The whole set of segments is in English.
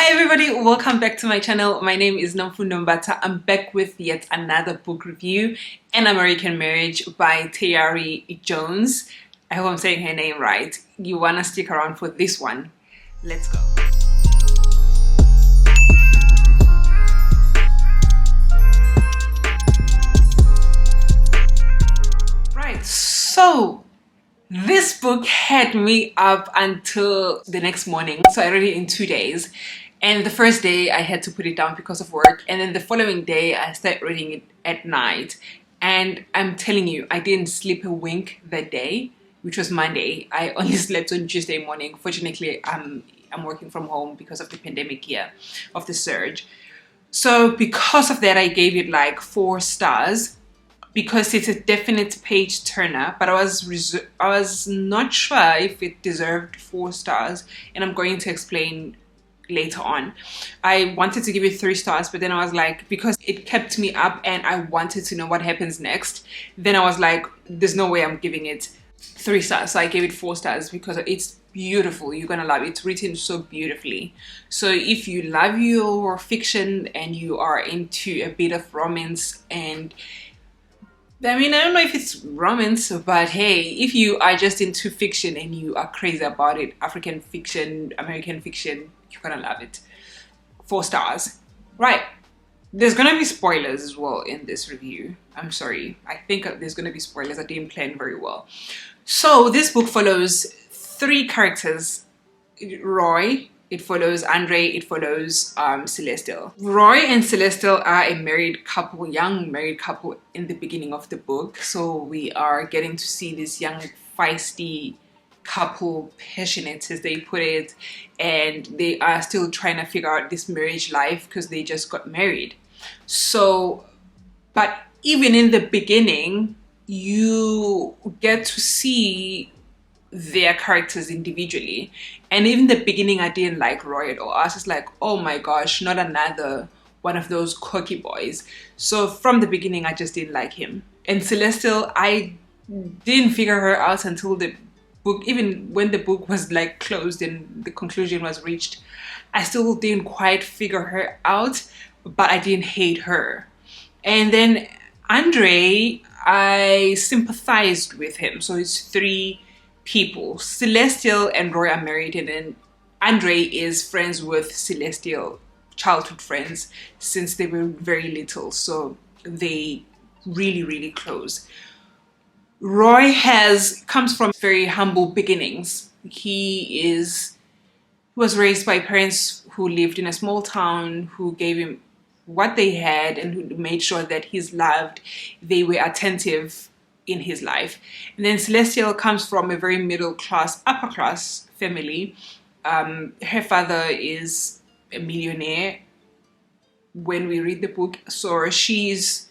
Hi everybody, welcome back to my channel. My name is Nomfundo Mbata. I'm back with yet another book review, An American Marriage by Tayari Jones. I hope I'm saying her name right. You wanna stick around for this one. Let's go. Right, so this book had me up until the next morning. So I read it in 2 days. And the first day I had to put it down because of work. And then the following day I started reading it at night. And I'm telling you, I didn't sleep a wink that day, which was Monday. I only slept on Tuesday morning. Fortunately, I'm working from home because of the pandemic here, of the surge. So because of that, I gave it like 4 stars. Because it's a definite page turner, but I was not sure if it deserved 4 stars, and I'm going to explain later on. I wanted to give it 3 stars, but then I was like, because it kept me up and I wanted to know what happens next, then I was like, there's no way I'm giving it 3 stars. So I gave it 4 stars because it's beautiful. You're gonna love it. It's written so beautifully. So if you love your fiction and you are into a bit of romance, and I mean, I don't know if it's romance, but hey, if you are just into fiction and you are crazy about it, African fiction, American fiction, you're gonna love it. 4 stars. Right. There's gonna be spoilers as well in this review. I'm sorry. I think there's gonna be spoilers. I didn't plan very well. So this book follows 3 characters. Roy, it follows Andre, it follows Celestial. Roy and Celestial are a married couple, young married couple in the beginning of the book. So we are getting to see this young, feisty couple, passionate as they put it, and they are still trying to figure out this marriage life because they just got married. So, but even in the beginning, you get to see their characters individually. And even the beginning, I didn't like Roy at all. I was just like, oh my gosh, not another one of those cocky boys. So from the beginning, I just didn't like him. And Celestial, I didn't figure her out until the book, even when the book was like closed and the conclusion was reached, I still didn't quite figure her out, but I didn't hate her. And then Andre, I sympathized with him. So it's 3 people. Celestial and Roy are married, and then Andre is friends with Celestial, childhood friends since they were very little, so they really close. Roy comes from very humble beginnings. He was raised by parents who lived in a small town, who gave him what they had and who made sure that he's loved. They were attentive in his life. And then Celestial comes from a very middle class, upper class family. Her father is a millionaire when we read the book, so she's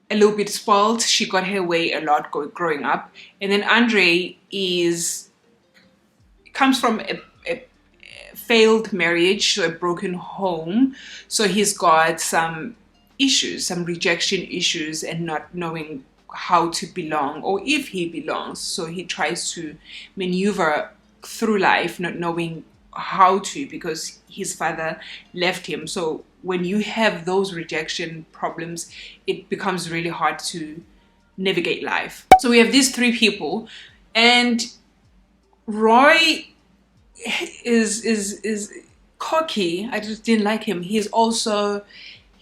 a little bit spoiled. She got her way a lot growing up. And then Andre comes from a failed marriage, so a broken home. So he's got some issues, some rejection issues, and not knowing how to belong or if he belongs. So he tries to maneuver through life not knowing how to, because his father left him. So when you have those rejection problems, it becomes really hard to navigate life. So we have these 3 people, and Roy is cocky. I just didn't like him. He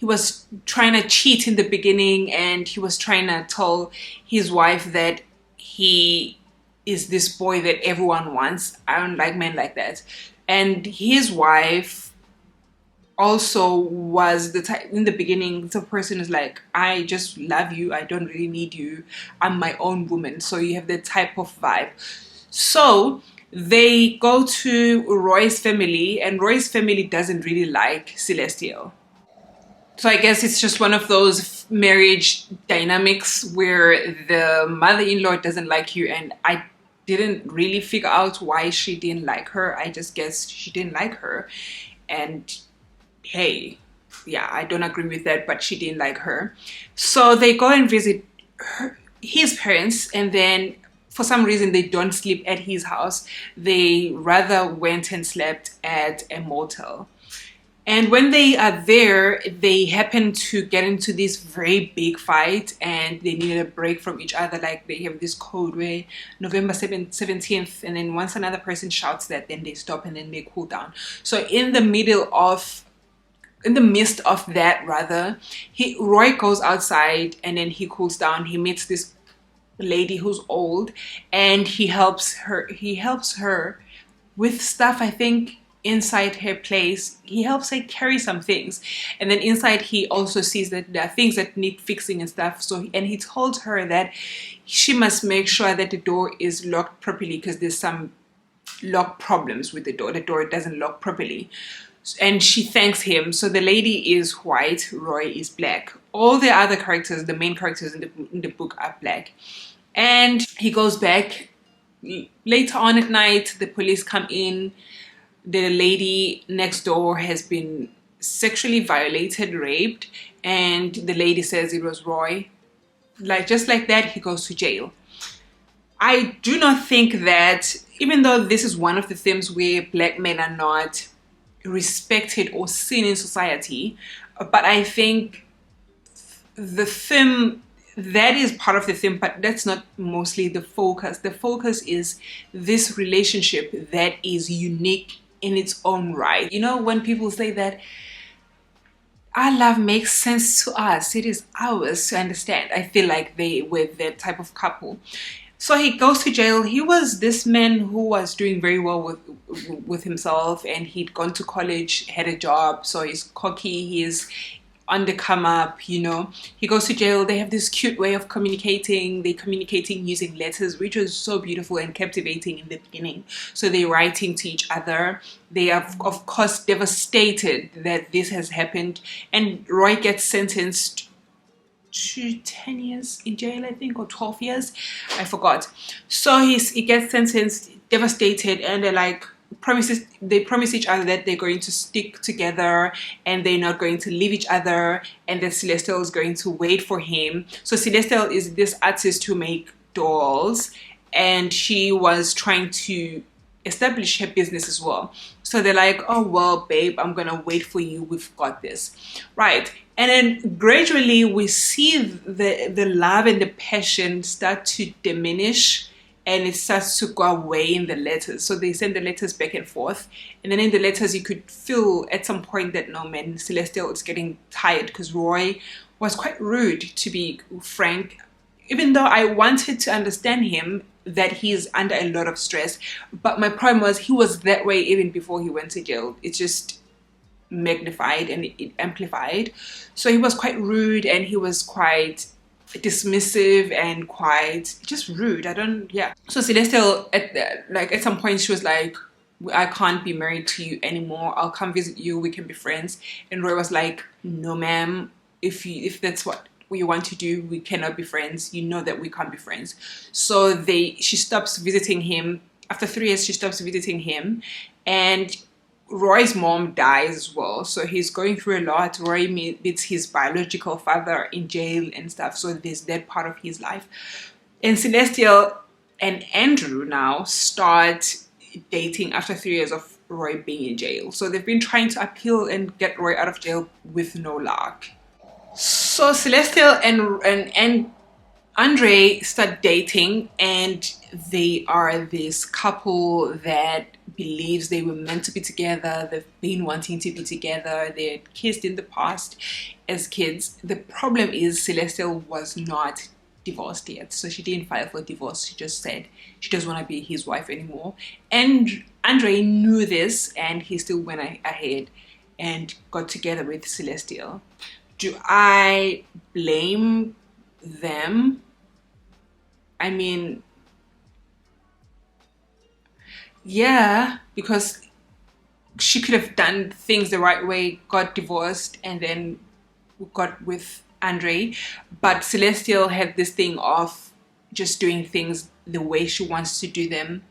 was trying to cheat in the beginning, and he was trying to tell his wife that he is this boy that everyone wants. I don't like men like that. And his wife also was the type, in the beginning, the person is like, I just love you, I don't really need you, I'm my own woman. So you have that type of vibe. So they go to Roy's family, and Roy's family doesn't really like Celestial. So I guess it's just one of those marriage dynamics where the mother-in-law doesn't like you, and I didn't really figure out why she didn't like her. I just guess she didn't like her. And hey, yeah, I don't agree with that, but she didn't like her. So they go and visit his parents, and then for some reason they don't sleep at his house. They rather went and slept at a motel. And when they are there, they happen to get into this very big fight and they needed a break from each other. Like they have this code where November 17th, and then once another person shouts that, then they stop and then they cool down. So in the midst of that, rather, Roy goes outside and then he cools down. He meets this lady who's old and he helps her with stuff, I think, inside her place. He helps her carry some things, and then inside he also sees that there are things that need fixing and stuff. And he told her that she must make sure that the door is locked properly because there's some lock problems with the door doesn't lock properly. And she thanks him. So the lady is white, Roy is black. All the other characters, the main characters in the book, are black. And he goes back. Later on at night, the police come in. The lady next door has been sexually violated, raped, and the lady says it was Roy. Just like that, he goes to jail. I do not think that, even though this is one of the themes where black men are not respected or seen in society, but I think the theme, that is part of the theme, but that's not mostly the focus. The focus is this relationship that is unique in its own right. You know, when people say that our love makes sense to us, it is ours to understand, I feel like they were that type of couple. So he goes to jail. He was this man who was doing very well with himself, and he'd gone to college, had a job, so he's cocky, he's on the come up, you know. He goes to jail. They have this cute way of communicating. They're communicating using letters, which was so beautiful and captivating in the beginning. So they're writing to each other. They are, of course, devastated that this has happened. And Roy gets sentenced to 10 years in jail, I think, or 12 years. I forgot. So he gets sentenced, devastated, and they're like, they promise each other that they're going to stick together and they're not going to leave each other, and that Celestial is going to wait for him. So Celestial is this artist who make dolls, and she was trying to establish her business as well. So they're like, oh well, babe, I'm gonna wait for you, we've got this, right? And then gradually we see the love and the passion start to diminish, and it starts to go away in the letters. So they send the letters back and forth. And then in the letters, you could feel at some point that, no man, Celestial is getting tired, because Roy was quite rude, to be frank. Even though I wanted to understand him, that he's under a lot of stress. But my problem was, he was that way even before he went to jail. It just magnified and it amplified. So he was quite rude, and he was quite dismissive and quite just rude. So Celestial, at some point, she was like, I can't be married to you anymore, I'll come visit you, we can be friends. And Roy was like, no ma'am, if that's what you want to do, we cannot be friends. You know that we can't be friends. So she stops visiting him. After 3 years, she stops visiting him, and Roy's mom dies as well, so he's going through a lot. Roy meets his biological father in jail and stuff, so there's that part of his life. And Celestial and Andrew now start dating after 3 years of Roy being in jail. So they've been trying to appeal and get Roy out of jail with no luck. So Celestial and Andre start dating, and they are this couple that believes they were meant to be together. They've been wanting to be together. They had kissed in the past as kids. The problem is Celestial was not divorced yet, so she didn't file for divorce. She just said she doesn't want to be his wife anymore. And Andre knew this, and he still went ahead and got together with Celestial. Do I blame them? I mean, yeah, because she could have done things the right way, got divorced, and then got with Andre. But Celestial had this thing of just doing things the way she wants to do them,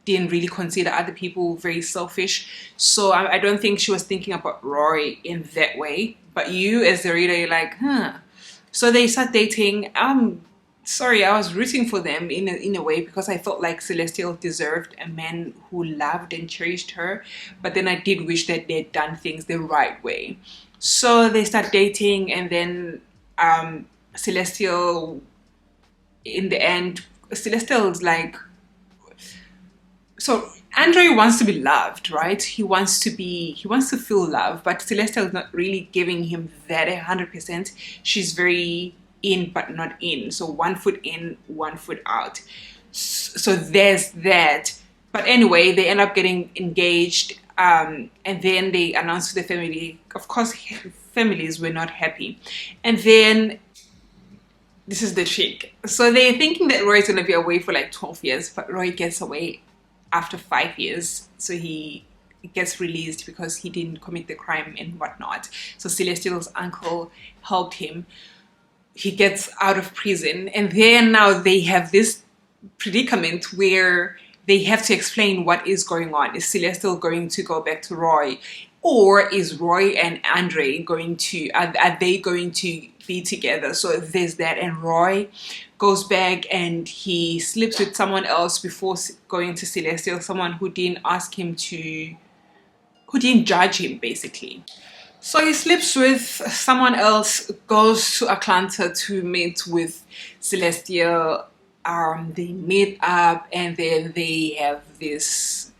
didn't really consider other people, very selfish. So I don't think she was thinking about Roy in that way. But you as the reader, you're like, huh. So they start dating. sorry, I was rooting for them in a way, because I felt like Celestial deserved a man who loved and cherished her. But then I did wish that they'd done things the right way. So they start dating, and then Celestial, in the end, Celestial's like, so Andre wants to be loved, right? He wants to feel love, but Celestial is not really giving him that 100%. She's very in but not in. So one foot in, one foot out. So there's that. But anyway, they end up getting engaged, and then they announce to the family. Of course, families were not happy. And then this is the trick. So they're thinking that Roy is going to be away for like 12 years, but Roy gets away after 5 years. So he gets released because he didn't commit the crime and whatnot. So Celestial's uncle helped him. He gets out of prison, and then now they have this predicament where they have to explain what is going on. Is Celestial going to go back to Roy, or is Roy and Andre going to, are they going to be together? So there's that. And Roy goes back and he sleeps with someone else before going to Celestial, someone who didn't ask him to, who didn't judge him basically. So he sleeps with someone else, goes to Atlanta to meet with Celestial. They meet up, and then they have this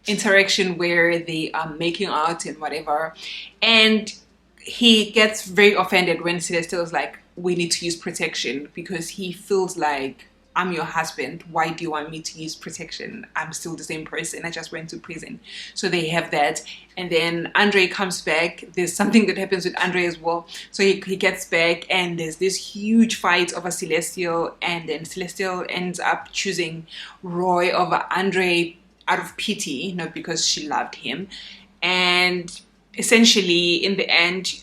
interaction where they are making out and whatever. And he gets very offended when Celestial is like, we need to use protection, because he feels like, I'm your husband, why do you want me to use protection? I'm still the same person, I just went to prison. So they have that. And then Andre comes back. There's something that happens with Andre as well. So he gets back, and there's this huge fight over Celestial, and then Celestial ends up choosing Roy over Andre out of pity, not because she loved him. And essentially, in the end,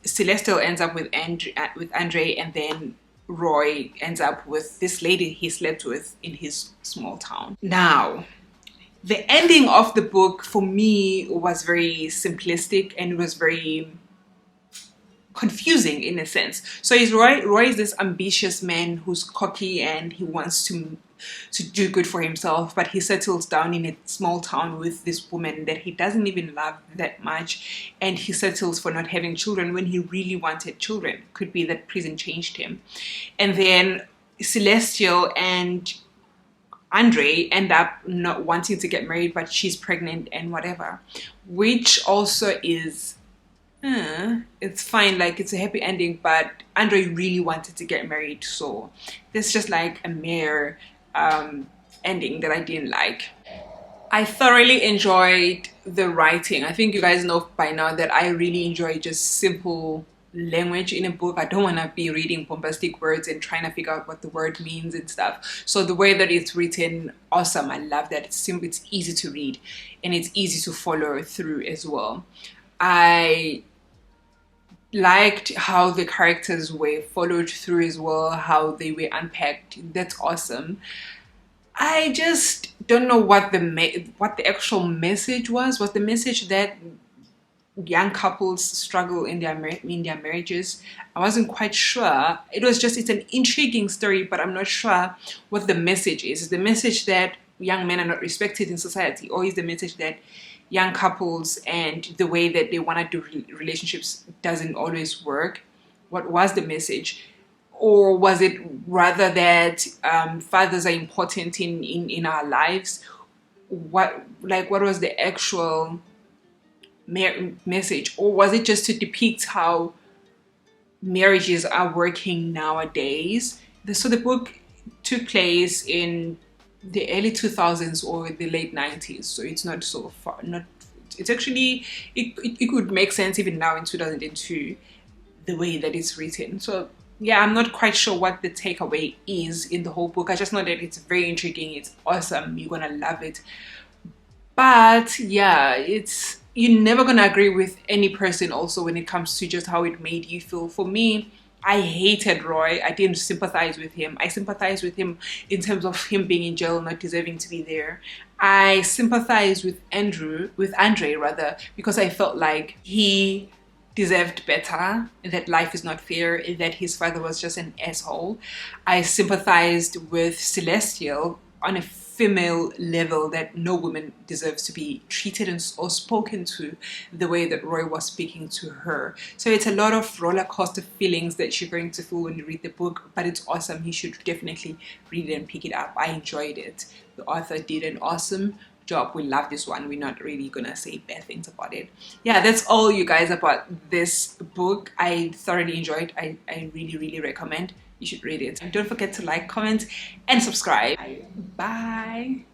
Celestial ends up with Andre, and then Roy ends up with this lady he slept with in his small town. Now, the ending of the book for me was very simplistic, and it was very confusing in a sense. So Roy is this ambitious man who's cocky, and he wants to do good for himself, but he settles down in a small town with this woman that he doesn't even love that much, and he settles for not having children when he really wanted children. Could be that prison changed him. And then Celestial and Andre end up not wanting to get married, but she's pregnant and whatever, which also is it's fine, like it's a happy ending, but Andre really wanted to get married, so there's just like a mere ending that I didn't like. I thoroughly enjoyed the writing. I think you guys know by now that I really enjoy just simple language in a book. I don't want to be reading bombastic words and trying to figure out what the word means and stuff. So the way that it's written, awesome. I love that. It's simple, it's easy to read, and it's easy to follow through as well. I liked how the characters were followed through as well, how they were unpacked. That's awesome. I just don't know what the actual message was. Was the message that young couples struggle in their marriages? I wasn't quite sure. It's an intriguing story, but I'm not sure what the message is. Is the message that young men are not respected in society, or is the message that young couples and the way that they want to do relationships doesn't always work? What was the message? Or was it rather that fathers are important in our lives? What was the actual message? Or was it just to depict how marriages are working nowadays? So the book took place in the early 2000s or the late 90s, so it's not so far. It's actually, it could make sense even now in 2002, the way that it's written. So yeah, I'm not quite sure what the takeaway is in the whole book. I just know that it's very intriguing, it's awesome, you're gonna love it. But yeah, you're never gonna agree with any person also when it comes to just how it made you feel. For me, I hated Roy. I didn't sympathize with him. I sympathized with him in terms of him being in jail, not deserving to be there. I sympathized with Andre rather, because I felt like he deserved better, that life is not fair, that his father was just an asshole. I sympathized with Celestial on a female level, that no woman deserves to be treated or spoken to the way that Roy was speaking to her. So it's a lot of roller coaster feelings that you're going to feel when you read the book, but it's awesome. You should definitely read it and pick it up. I enjoyed it. The author did an awesome job. We love this one. We're not really gonna say bad things about it. Yeah, that's all, you guys, about this book. I thoroughly enjoyed. I really recommend. You should read it. And don't forget to like, comment, and subscribe. Bye.